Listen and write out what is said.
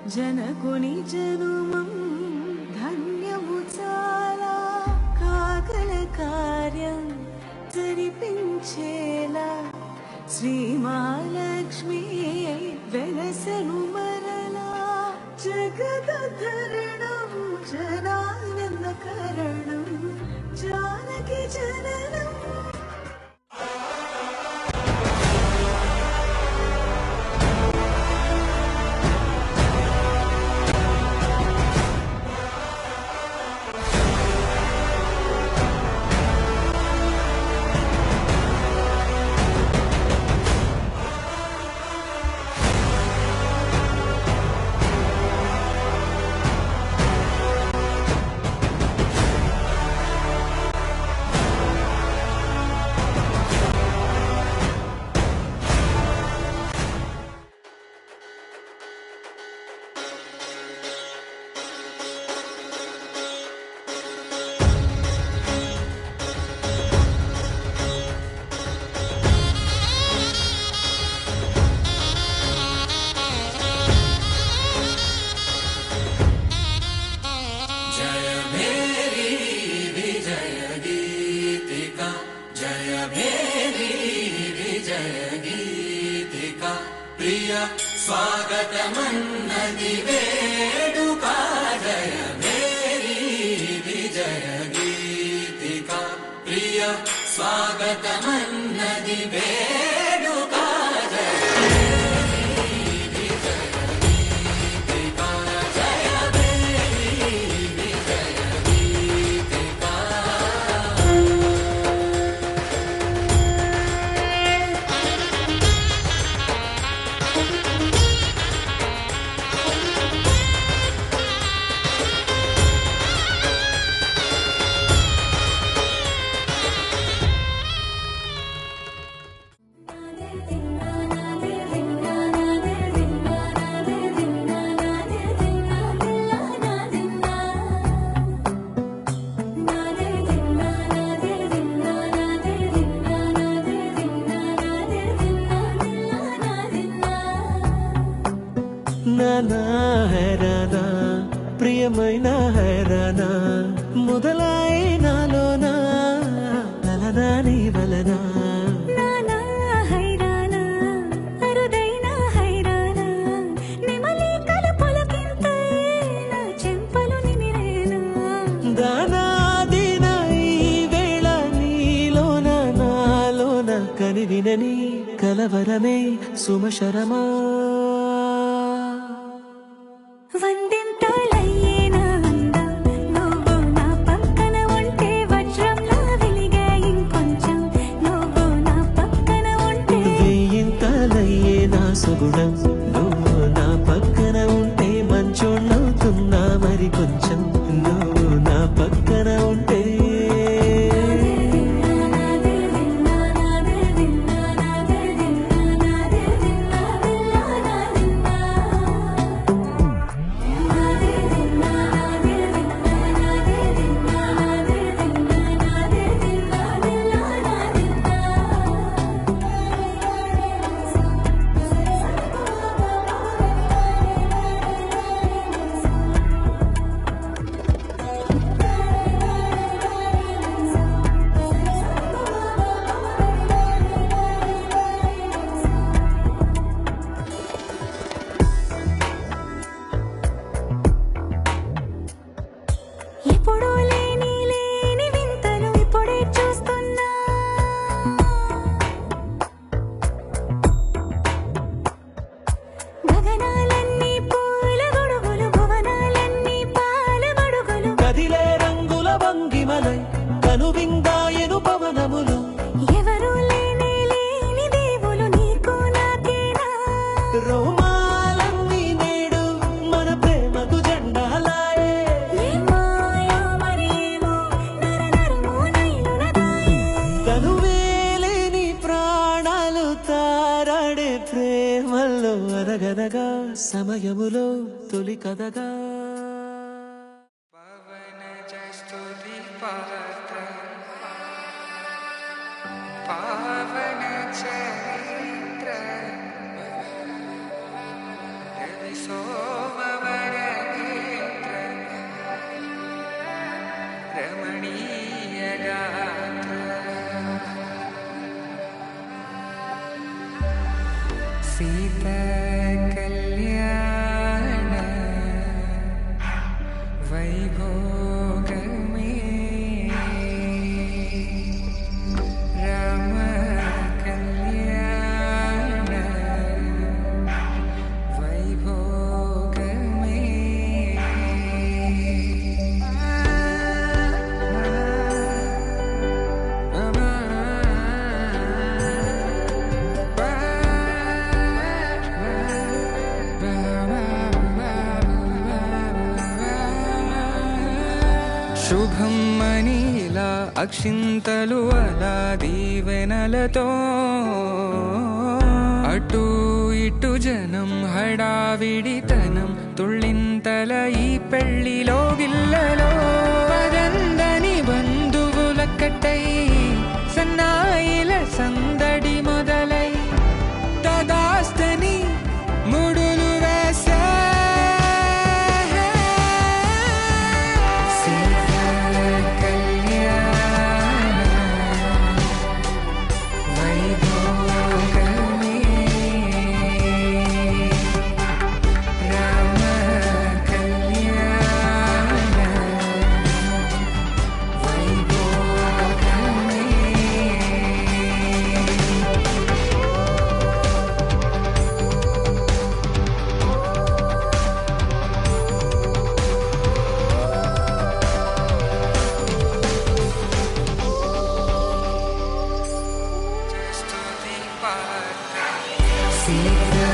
జనకుని జనుమం ధన్యము చాలా కాకల కార్యం జరిపించేలా శ్రీమహాలక్ష్మి వెలసను మరలా జగదధరణం జనానంద కరణం జానకి జననం. स्वागतमन्नदि वेडुका जय मेरी विजय गीतिका प्रिय स्वागतमन्नदि वेडुका जय నానా హైరానా ప్రియమైన హైరానా మొదలై నాలోనా నలనా నీ వలనా నానా హైరానా అరుదైన హైరానా నిమలి కలుపులకింత నా చెంపలు నిమిరేనా దానాదిన ఈ వేళ నీలోన నాలోన కనివినని కలవరమే సుమశరమా వందింతలయ్యేనా అందం నువ్వు నా పక్కన ఉంటే వజ్రంలా వెలిగే ఇంకొంచెం నువ్వు నా పక్కన ఉంటే వేయింతలయ్యే నా సుగుణం నువ్వు నా పక్కన ఉంటే మంచోళ్ళవుతున్నా మరి కొంచెం నువ్వు నా పక్కన ఉంటే ఎప్పుడూ లేని వింతలు ఇప్పుడే చూస్తున్నా గగనాలన్నీ పూల గొడుగులు భువనాలన్నీ పాల గొడుగులు కదిలే రంగుల భంగిమలై కనువిందాయను పవనములు ఎవరూ లేని దేవులు నీకు నాకేనా రోమాలన్నీ నేడు మన ప్రేమకు జెండాలాయే మాయా మరేమో నరనరమో నైలునదాయే తనువేలేని ప్రాణాలు తారాడే ప్రేమల్లో అదగదగా సమయములో తొలి కదగా పవన జస్తుతి పాత్ర పావన చరిత్ర రవి సోమ సీతా కళ్యాణ వైభోగమే రామ కళ్యాణ వైభోగమే శుభం మనీలా అక్షింతలు అలా దీవెనలతో అటు ఇటు జనం హడావిడితనం తుళ్ళింతల ఈ పెళ్లిలో గిల్లలో పదందని బంధువులక్కటై సన్నాయిల సందడి మొదలై తదాస్తని ముడులు వేసే సీతా కళ్యాణ వైభోగమే రామ కళ్యాణ వైభోగమే స్తుతి పాత్ర సీతా